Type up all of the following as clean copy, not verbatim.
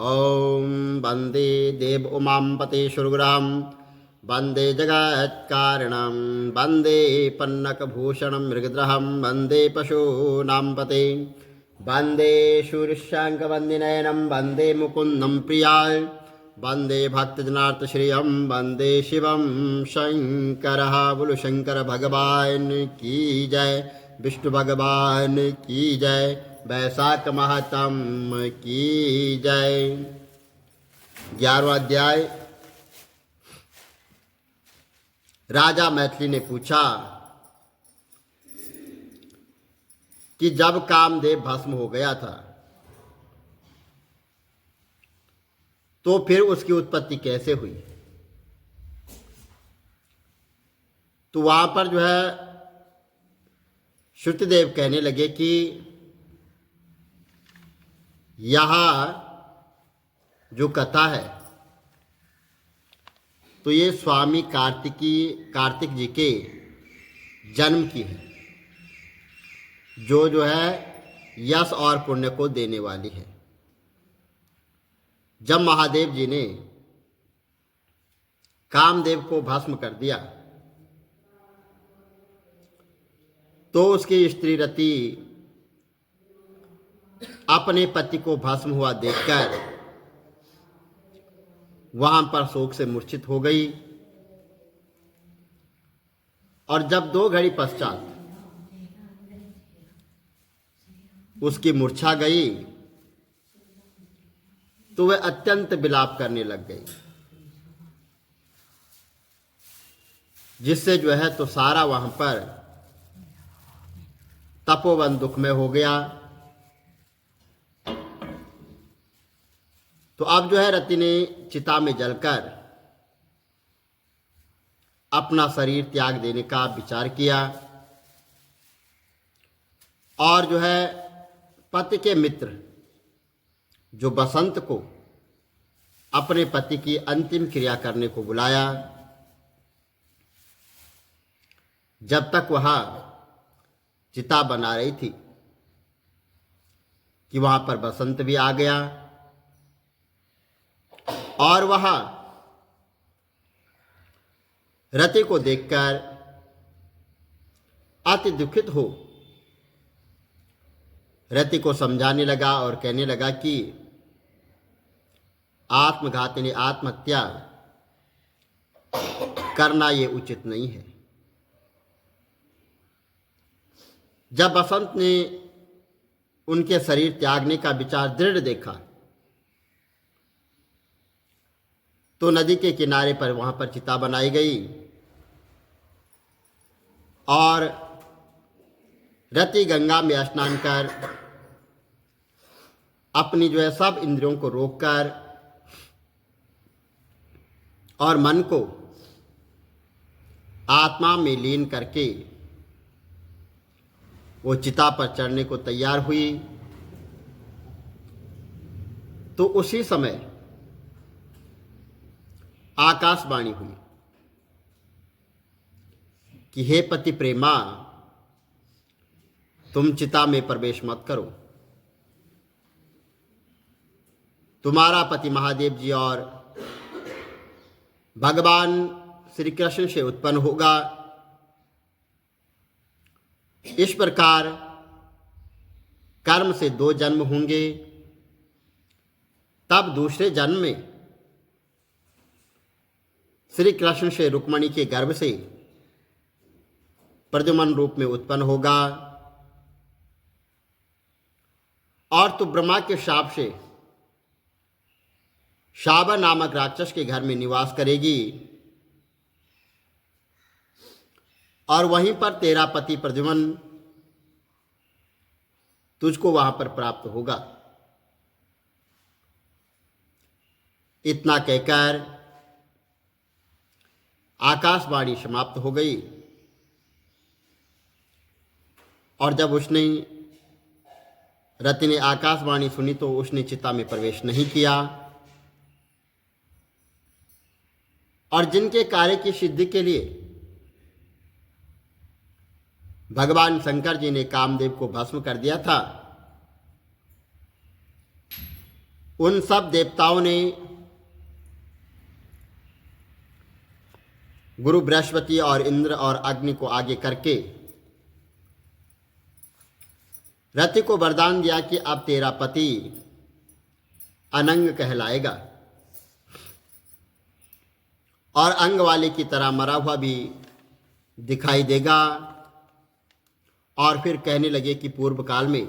ॐ वन्दे देव उमां पतेश्वरगुरां वन्दे जगत्कारणं वन्दे पन्नकभूषणं मृगद्रहं वन्दे पशूनां पते वन्दे शूरशङ्खवन्दिनयनं वन्दे मुकुन्दं प्रियाय वन्दे भक्तजनार्तश्रियं वन्दे शिवं शङ्करः। बोलो शंकर भगवान की जय, विष्णु भगवान की जय, वैशाख महात्म की जय। 11वां अध्याय। राजा मैथिली ने पूछा कि जब कामदेव भस्म हो गया था तो फिर उसकी उत्पत्ति कैसे हुई। तो वहां पर जो है श्रुतिदेव कहने लगे कि यह जो कथा है तो ये स्वामी कार्तिक जी के जन्म की है, जो है यश और पुण्य को देने वाली है। जब महादेव जी ने कामदेव को भस्म कर दिया तो उसकी स्त्री रति अपने पति को भस्म हुआ देखकर वहां पर शोक से मूर्छित हो गई। और जब 2 घड़ी पश्चात उसकी मूर्छा गई तो वह अत्यंत विलाप करने लग गई, जिससे जो है तो सारा वहां पर तपोवन दुखमय हो गया। तो अब जो है रति ने चिता में जलकर अपना शरीर त्याग देने का विचार किया और जो है पति के मित्र जो बसंत को अपने पति की अंतिम क्रिया करने को बुलाया। जब तक वह चिता बना रही थी कि वहां पर बसंत भी आ गया और वह रति को देखकर अति दुखित हो रति को समझाने लगा और कहने लगा कि आत्मघाती ने आत्महत्या करना ये उचित नहीं है। जब बसंत ने उनके शरीर त्यागने का विचार दृढ़ देखा तो नदी के किनारे पर वहां पर चिता बनाई गई और रति गंगा में स्नान कर अपनी जो है सब इंद्रियों को रोककर और मन को आत्मा में लीन करके वो चिता पर चढ़ने को तैयार हुई। तो उसी समय आकाशवाणी हुई कि हे पति प्रेमा, तुम चिता में प्रवेश मत करो। तुम्हारा पति महादेव जी और भगवान श्री कृष्ण से उत्पन्न होगा। इस प्रकार कर्म से 2 जन्म होंगे, तब दूसरे जन्म में श्री कृष्ण से रुक्मणी के गर्भ से प्रद्युम्न रूप में उत्पन्न होगा और तू ब्रह्मा के शाप से शाबा नामक राक्षस के घर में निवास करेगी और वहीं पर तेरा पति प्रद्युम्न तुझको वहां पर प्राप्त होगा। इतना कहकर आकाशवाणी समाप्त हो गई और जब उसने रति ने आकाशवाणी सुनी तो उसने चिता में प्रवेश नहीं किया। और जिनके कार्य की सिद्धि के लिए भगवान शंकर जी ने कामदेव को भस्म कर दिया था, उन सब देवताओं ने गुरु बृहस्पति और इंद्र और अग्नि को आगे करके रति को वरदान दिया कि अब तेरा पति अनंग कहलाएगा और अंग वाले की तरह मरा हुआ भी दिखाई देगा। और फिर कहने लगे कि पूर्व काल में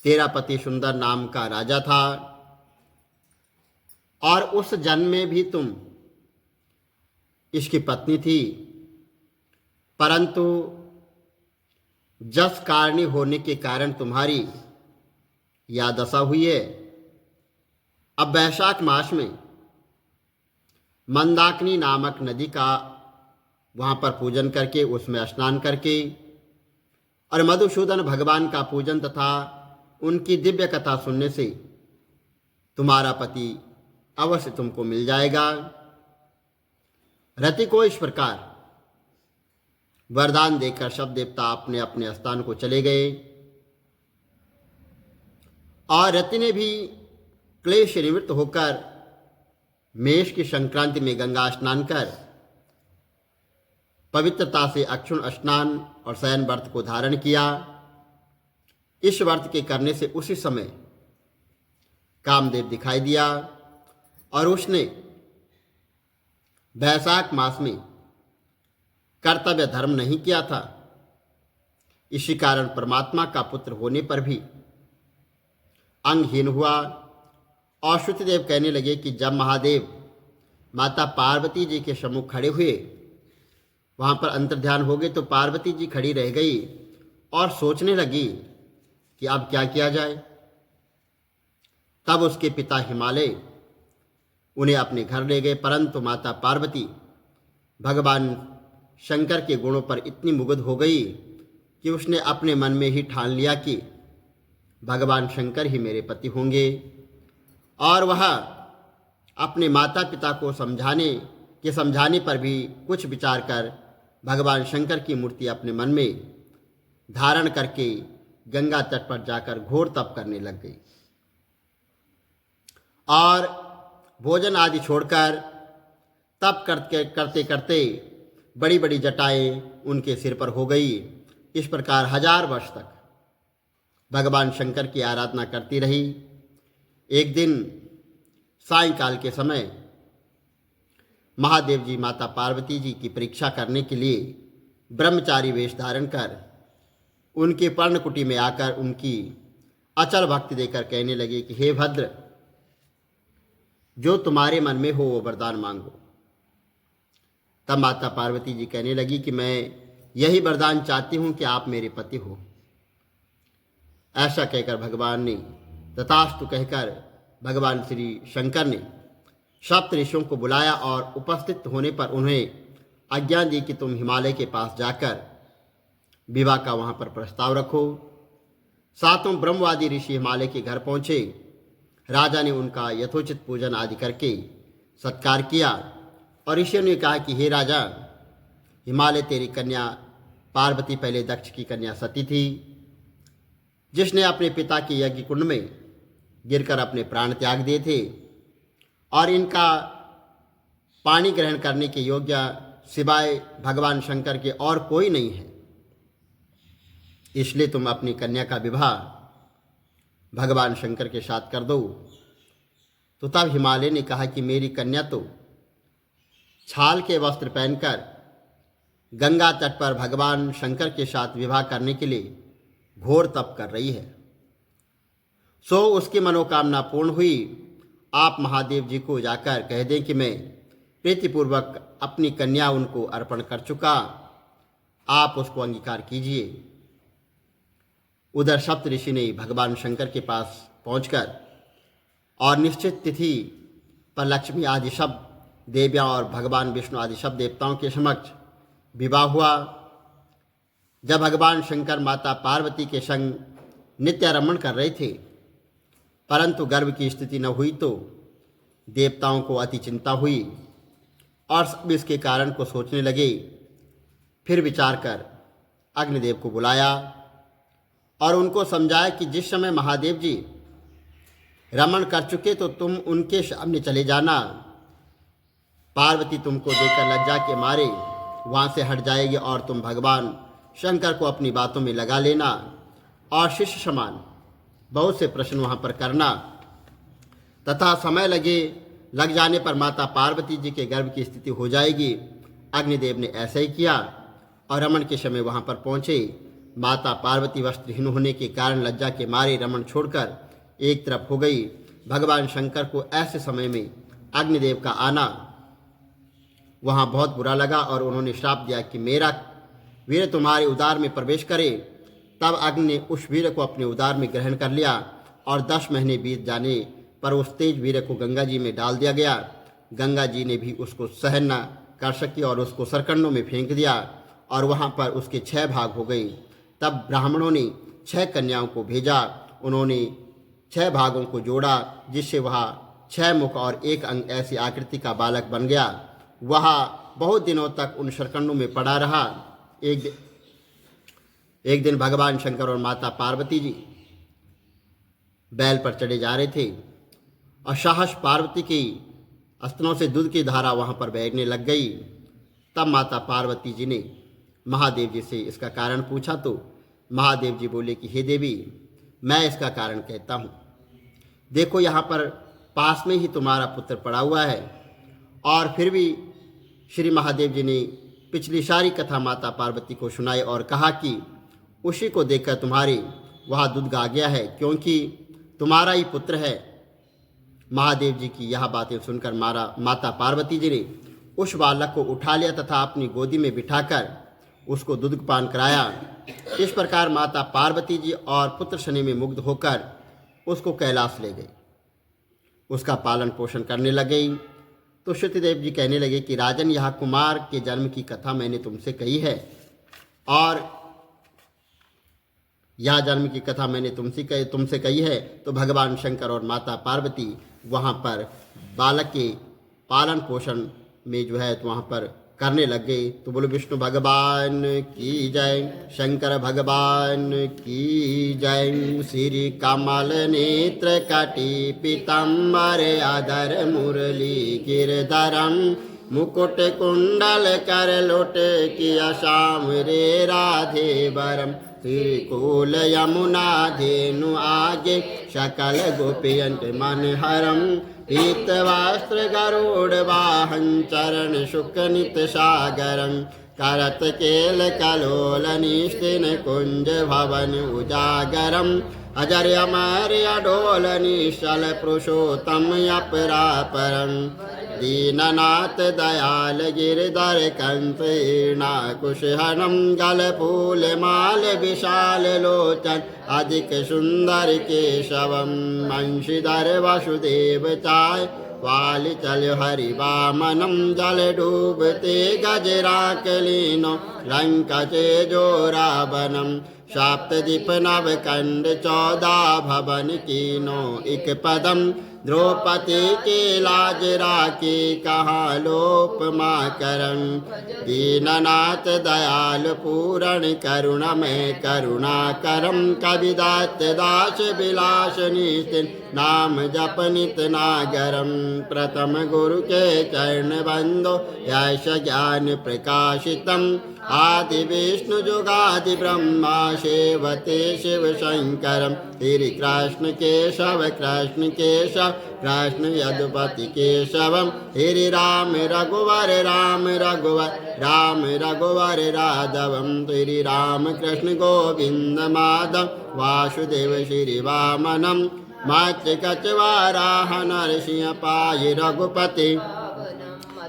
तेरा पति सुंदर नाम का राजा था और उस जन्म में भी तुम इसकी पत्नी थी, परंतु जस कारणी होने के कारण तुम्हारी यह दशा हुई है। अब वैशाख मास में मंदाकिनी नामक नदी का वहाँ पर पूजन करके, उसमें स्नान करके और मधुसूदन भगवान का पूजन तथा उनकी दिव्य कथा सुनने से तुम्हारा पति अवश्य तुमको मिल जाएगा। रति को इस प्रकार वरदान देकर सब देवता अपने अपने स्थान को चले गए और रति ने भी क्लेश निवृत्त होकर मेष की संक्रांति में गंगा स्नान कर पवित्रता से अक्षुण स्नान और शयन व्रत को धारण किया। इस व्रत के करने से उसी समय कामदेव दिखाई दिया और उसने वैशाख मास में कर्तव्य धर्म नहीं किया था। इसी कारण परमात्मा का पुत्र होने पर भी अंगहीन हुआ। और श्रुतिदेव कहने लगे कि जब महादेव माता पार्वती जी के सम्मुख खड़े हुए, वहाँ पर अंतर्ध्यान हो गए, तो पार्वती जी खड़ी रह गई और सोचने लगी कि अब क्या किया जाए। तब उसके पिता हिमालय उन्हें अपने घर ले गए, परंतु माता पार्वती भगवान शंकर के गुणों पर इतनी मुग्ध हो गई कि उसने अपने मन में ही ठान लिया कि भगवान शंकर ही मेरे पति होंगे। और वह अपने माता पिता को समझाने पर भी कुछ विचार कर भगवान शंकर की मूर्ति अपने मन में धारण करके गंगा तट पर जाकर घोर तप करने लग गई और भोजन आदि छोड़कर तप करते करते बड़ी बड़ी जटाएं उनके सिर पर हो गई। इस प्रकार 1000 वर्ष तक भगवान शंकर की आराधना करती रही। एक दिन सायंकाल के समय महादेव जी माता पार्वती जी की परीक्षा करने के लिए ब्रह्मचारी वेश धारण कर उनके पर्णकुटी में आकर उनकी अचल भक्ति देकर कहने लगे कि हे भद्र, जो तुम्हारे मन में हो वो वरदान मांगो। तब माता पार्वती जी कहने लगी कि मैं यही वरदान चाहती हूँ कि आप मेरे पति हो। ऐसा कहकर भगवान ने तथास्तु कहकर भगवान श्री शंकर ने सप्त ऋषियों को बुलाया और उपस्थित होने पर उन्हें आज्ञा दी कि तुम हिमालय के पास जाकर विवाह का वहाँ पर प्रस्ताव रखो। सातों ब्रह्मवादी ऋषि हिमालय के घर पहुँचे। राजा ने उनका यथोचित पूजन आदि करके सत्कार किया और ऋषियों ने कहा कि हे राजा, हिमालय तेरी कन्या पार्वती पहले दक्ष की कन्या सती थी, जिसने अपने पिता के यज्ञ कुंड में गिरकर अपने प्राण त्याग दिए थे और इनका पानी ग्रहण करने के योग्य सिवाय भगवान शंकर के और कोई नहीं है। इसलिए तुम अपनी कन्या का विवाह भगवान शंकर के साथ कर दो। तो तब हिमालय ने कहा कि मेरी कन्या तो छाल के वस्त्र पहनकर गंगा तट पर भगवान शंकर के साथ विवाह करने के लिए घोर तप कर रही है, सो उसकी मनोकामना पूर्ण हुई। आप महादेव जी को जाकर कह दें कि मैं प्रीतिपूर्वक अपनी कन्या उनको अर्पण कर चुका, आप उसको अंगीकार कीजिए। उधर सप्त ऋषि ने भगवान शंकर के पास पहुंचकर और निश्चित तिथि पर लक्ष्मी आदि सब देवियाँ और भगवान विष्णु आदि सब देवताओं के समक्ष विवाह हुआ। जब भगवान शंकर माता पार्वती के संग नित्य रमण कर रहे थे, परंतु गर्भ की स्थिति न हुई तो देवताओं को अति चिंता हुई और सब इसके कारण को सोचने लगे। फिर विचार कर अग्निदेव को बुलाया और उनको समझाया कि जिस समय महादेव जी रमण कर चुके तो तुम उनके सामने चले जाना। पार्वती तुमको देखकर लज्जा के मारे वहाँ से हट जाएगी और तुम भगवान शंकर को अपनी बातों में लगा लेना और शिष्य समान बहुत से प्रश्न वहाँ पर करना तथा समय लग जाने पर माता पार्वती जी के गर्भ की स्थिति हो जाएगी। अग्निदेव ने ऐसा ही किया और रमन के समय वहाँ पर पहुँचे। माता पार्वती वस्त्रहीन होने के कारण लज्जा के मारे रमन छोड़कर एक तरफ हो गई। भगवान शंकर को ऐसे समय में अग्निदेव का आना वहाँ बहुत बुरा लगा और उन्होंने श्राप दिया कि मेरा वीर तुम्हारे उदार में प्रवेश करे। तब अग्नि ने उस वीर को अपने उदार में ग्रहण कर लिया और 10 महीने बीत जाने पर उस तेज वीर को गंगा जी में डाल दिया गया। गंगा जी ने भी उसको सहन न कर सकी और उसको सरकंडों में फेंक दिया और वहाँ पर उसके 6 भाग हो गई। तब ब्राह्मणों ने 6 कन्याओं को भेजा। उन्होंने 6 भागों को जोड़ा जिससे वह 6 मुख और 1 अंग ऐसी आकृति का बालक बन गया। वह बहुत दिनों तक उन सरकंडों में पड़ा रहा। एक दिन भगवान शंकर और माता पार्वती जी बैल पर चढ़े जा रहे थे और साहस पार्वती की स्तनों से दूध की धारा वहाँ पर बहने लग गई। तब माता पार्वती जी ने महादेव जी से इसका कारण पूछा तो महादेव जी बोले कि हे देवी, मैं इसका कारण कहता हूँ। देखो यहाँ पर पास में ही तुम्हारा पुत्र पड़ा हुआ है। और फिर भी श्री महादेव जी ने पिछली सारी कथा माता पार्वती को सुनाई और कहा कि उसी को देखकर तुम्हारी वह दूध गा गया है क्योंकि तुम्हारा ही पुत्र है। महादेव जी की यह बातें सुनकर माता पार्वती जी ने उस बालक को उठा लिया तथा अपनी गोदी में बिठाकर उसको दूध पान कराया। इस प्रकार माता पार्वती जी और पुत्र शनि में मुग्ध होकर उसको कैलाश ले गई, उसका पालन पोषण करने लगे। तो श्रुतिदेव जी कहने लगे कि राजन, यह कुमार के जन्म की कथा मैंने तुमसे कही है और यह जन्म की कथा मैंने तुमसे कही है। तो भगवान शंकर और माता पार्वती वहाँ पर बालक के पालन पोषण में जो है तो वहाँ पर करने लग गए। तो बोलो विष्णु भगवान की जय, शंकर भगवान की जय। श्री कमल नेत्र कटी पीताम्बर आधर मुरली गिरधरम मुकुट कुंडल कर लोट किया श्याम रे राधे बरम। त्रिकूल यमुना धेनु आगे सकल गोपियंत मन हरम। पीत वस्त्र गरुड़ वाहन चरण शुक नित सागरम। करत केल कलोल निस्तिन कुंज भवन उजागरम। अजर अमर अडोल निश्चल पुरुषोत्तम अपरापरम। दीननाथ दयाल गिरधर कंसेना कुशहनम। गल फूल माल विशाल लोचन अधिक सुंदर केशवम। अंशीधर वसुदेव चाय वाल चल हरि वामनम। जल डूबते गजराक लीनो लंका चे जो रावणम। सप्तदीप नव कंड 14 भवन कीनो इक पदम। द्रौपदी के लाज राखी कहाँ लोप माँ करम। दीननाथ दयाल पूरण करुणा में करुणा करम। कविदात दास विलास नितिन नाम जप नित नागरम। प्रथम गुरु के चरण बंदो यश ज्ञान प्रकाशितम। आदि विष्णु जुगादि ब्रह्मा सेवते शिव शंकरम। श्री कृष्ण केशव कृष्ण केशव कृष्ण यदुपति केशवम। श्री राम रघुवर राम रघुवर राम रघुवर राघवम। श्री राम कृष्ण गोविंद माधव वासुदेव श्री वामनम। मत्स्य कचवाराह नरसिंह पाहि रघुपति।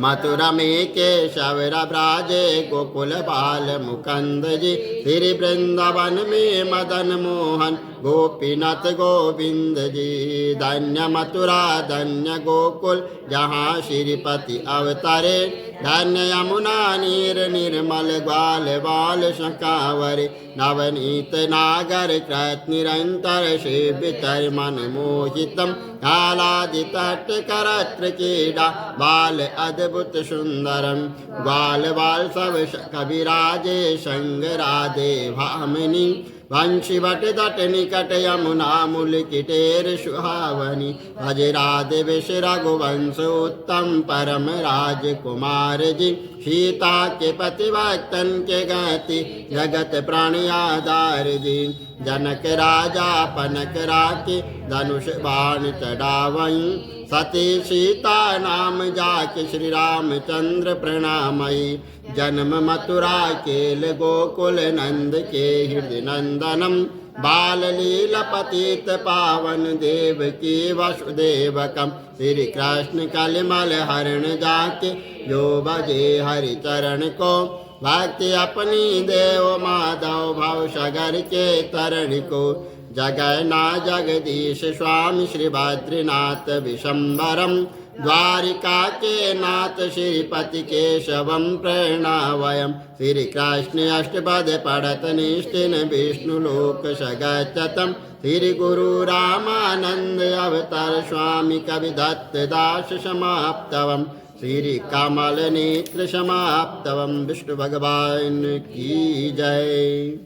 मथुरा में केशव ब्राजे गोकुल बाल मुकुंद जी। श्री वृंदावन में मदन मोहन गोपीनाथ गोविंद जी। धन्य मथुरा धन्य गोकुल जहाँ श्रीपति अवतरे। धन्य यमुना नीर निर्मल ग्वाल बाल शंकावरे। नवनीत नागर कृत निरंतर सेवितर मन मोहितम। कालादि तट करत्र क्रीड़ा बाल अद्भुत सुंदरम। ग्वाल बाल सब कविराजे संग राधे भामिनी। वंशी वट तट निकट यमुना मूल किटेर सुहावनी भज राधे विष रघुवंश उत्तम परम राजकुमार जी सीता के पति भक्तन के गति जगत प्राणी आधार जी जनक राजा पनक राखे धनुष बाण चढ़ावई सती सीता नाम जाके श्री रामचंद्र प्रणामई जन्म मथुरा केल गोकुल नंद के हृदय नंदनम बाल लीला पतित पावन देव की वसुदेवकम श्री कृष्ण कलिमल हरण जाके जो बजे हरि चरण को भक्ति अपनी देव माधव भाव सगर के तरण को जगन्ना जगदीश स्वामी श्री बद्रीनाथ विशंबरम द्वारिका के नाथ श्रीपति केशवम प्रणवयम श्री कृष्ण अष्टपद पढ़त निष्ठिन विष्णु लोक सगतम श्री गुरु रामानंद अवतार स्वामी कवि दत्त दास समाप्तवम श्री कमल नेत्र समाप्तवम विष्णु भगवान की जय।